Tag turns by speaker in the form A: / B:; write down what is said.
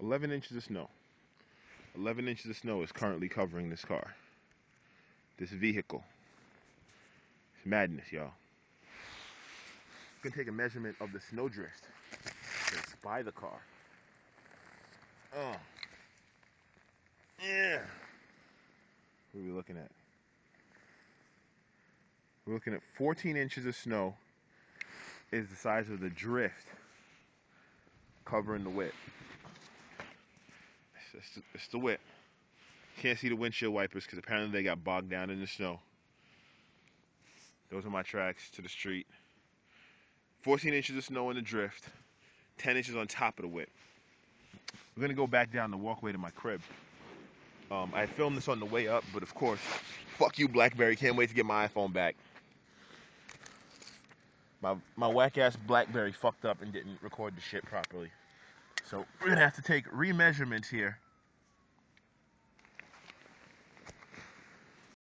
A: 11 inches of snow. 11 inches of snow is currently covering this car. This vehicle. It's madness, y'all. You can take a measurement of the snow drift that's by the car. Oh. Yeah. What are we looking at? We're looking at 14 inches of snow is the size of the drift covering the width. It's the width. Can't see the windshield wipers because apparently they got bogged down in the snow. Those are my tracks to the street. 14 inches of snow in the drift. 10 inches on top of the width. We're going to go back down the walkway to my crib. I filmed this on the way up, but of course, fuck you, BlackBerry. Can't wait to get my iPhone back. My whack-ass BlackBerry fucked up and didn't record the shit properly. So we're going to have to take remeasurements here